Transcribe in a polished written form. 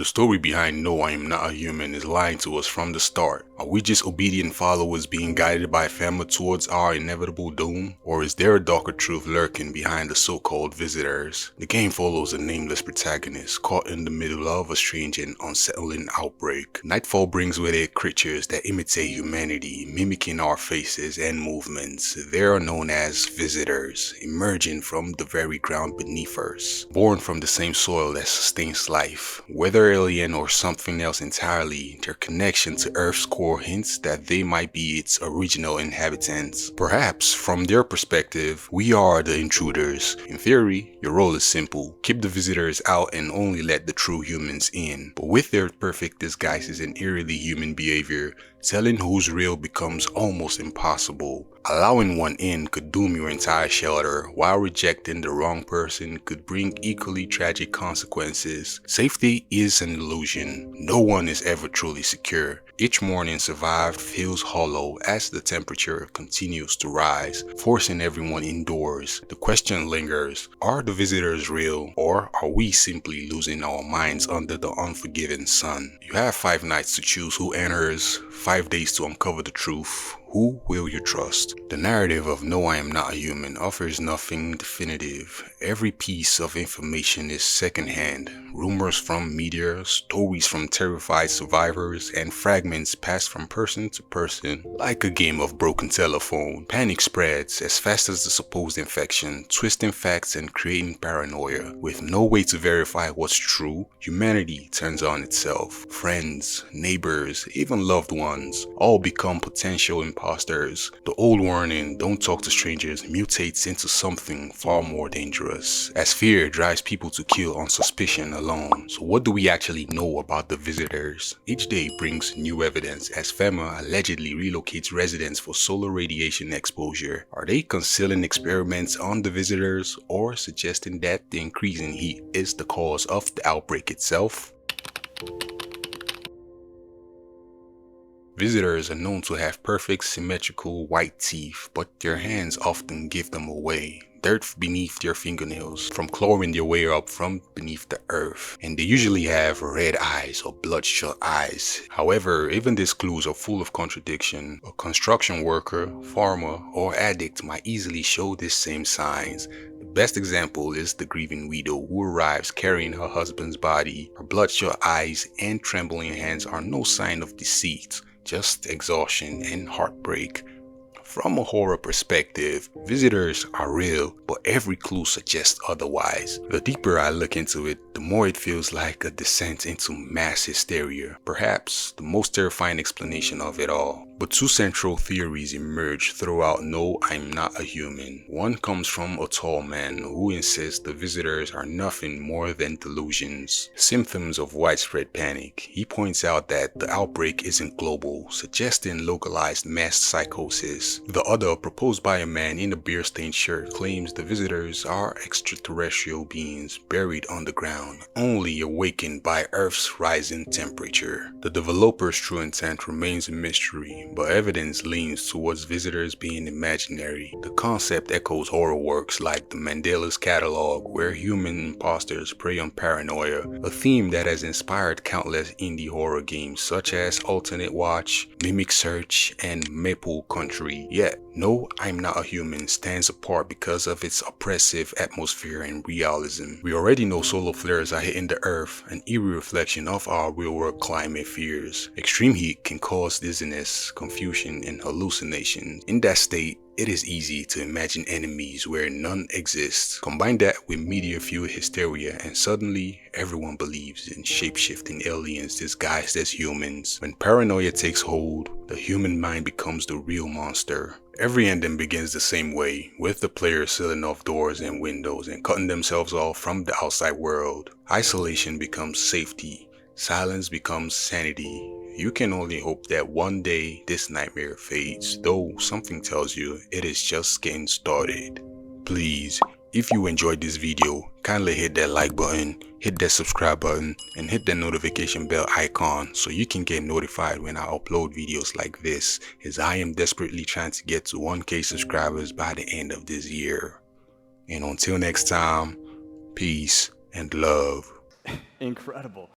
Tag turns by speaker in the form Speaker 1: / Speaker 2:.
Speaker 1: The story behind No, I Am Not a Human is lying to us from the start. Are we just obedient followers being guided by FEMA towards our inevitable doom? Or is there a darker truth lurking behind the so-called visitors? The game follows a nameless protagonist caught in the middle of a strange and unsettling outbreak. Nightfall brings with it creatures that imitate humanity, mimicking our faces and movements. They are known as visitors, emerging from the very ground beneath us, born from the same soil that sustains life. Whether alien or something else entirely, their connection to Earth's core hints that they might be its original inhabitants. Perhaps, from their perspective, we are the intruders. In theory, your role is simple: keep the visitors out and only let the true humans in. But with their perfect disguises and eerily human behavior, telling who's real becomes almost impossible. Allowing one in could doom your entire shelter, while rejecting the wrong person could bring equally tragic consequences. Safety is an illusion. No one is ever truly secure. Each morning survived feels hollow as the temperature continues to rise, forcing everyone indoors. The question lingers: are the visitors real, or are we simply losing our minds under the unforgiving sun? You have 5 nights to choose who enters, 5 days to uncover the truth. Who will you trust? The narrative of No, I Am Not a Human offers nothing definitive. Every piece of information is secondhand. Rumors from media, stories from terrified survivors, and fragments passed from person to person. Like a game of broken telephone, panic spreads as fast as the supposed infection, twisting facts and creating paranoia. With no way to verify what's true, humanity turns on itself. Friends, neighbors, even loved ones all become potential impostors. The old warning, "don't talk to strangers," mutates into something far more dangerous, as fear drives people to kill on suspicion alone. So what do we actually know about the visitors? Each day brings new evidence as FEMA allegedly relocates residents for solar radiation exposure. Are they concealing experiments on the visitors, or suggesting that the increase in heat is the cause of the outbreak itself? Visitors are known to have perfect symmetrical white teeth, but their hands often give them away. Dirt beneath their fingernails from clawing their way up from beneath the earth, and they usually have red eyes or bloodshot eyes. However, even these clues are full of contradiction. A construction worker, farmer, or addict might easily show these same signs. The best example is the grieving widow who arrives carrying her husband's body. Her bloodshot eyes and trembling hands are no sign of deceit, just exhaustion and heartbreak. From a horror perspective, visitors are real, but every clue suggests otherwise. The deeper I look into it, the more it feels like a descent into mass hysteria, perhaps the most terrifying explanation of it all. But 2 central theories emerge throughout No, I'm Not a Human. One comes from a tall man who insists the visitors are nothing more than delusions, symptoms of widespread panic. He points out that the outbreak isn't global, suggesting localized mass psychosis. The other, proposed by a man in a beer-stained shirt, claims the visitors are extraterrestrial beings buried underground, only awakened by Earth's rising temperature. The developer's true intent remains a mystery, but evidence leans towards visitors being imaginary. The concept echoes horror works like the Mandela's Catalog, where human imposters prey on paranoia, a theme that has inspired countless indie horror games such as Alternate Watch, Mimic Search, and Maple Country. Yet, No, I'm Not a Human stands apart because of its oppressive atmosphere and realism. We already know solar flares are hitting the Earth, an eerie reflection of our real-world climate fears. Extreme heat can cause dizziness, confusion, and hallucination. In that state, it is easy to imagine enemies where none exist. Combine that with media-fueled hysteria and suddenly everyone believes in shape-shifting aliens disguised as humans. When paranoia takes hold, the human mind becomes the real monster. Every ending begins the same way, with the player sealing off doors and windows and cutting themselves off from the outside world. Isolation becomes safety. Silence becomes sanity. You can only hope that one day this nightmare fades, though something tells you it is just getting started. Please, if you enjoyed this video, kindly hit that like button, hit that subscribe button, and hit that notification bell icon so you can get notified when I upload videos like this, as I am desperately trying to get to 1K subscribers by the end of this year. And until next time, peace and love.
Speaker 2: Incredible.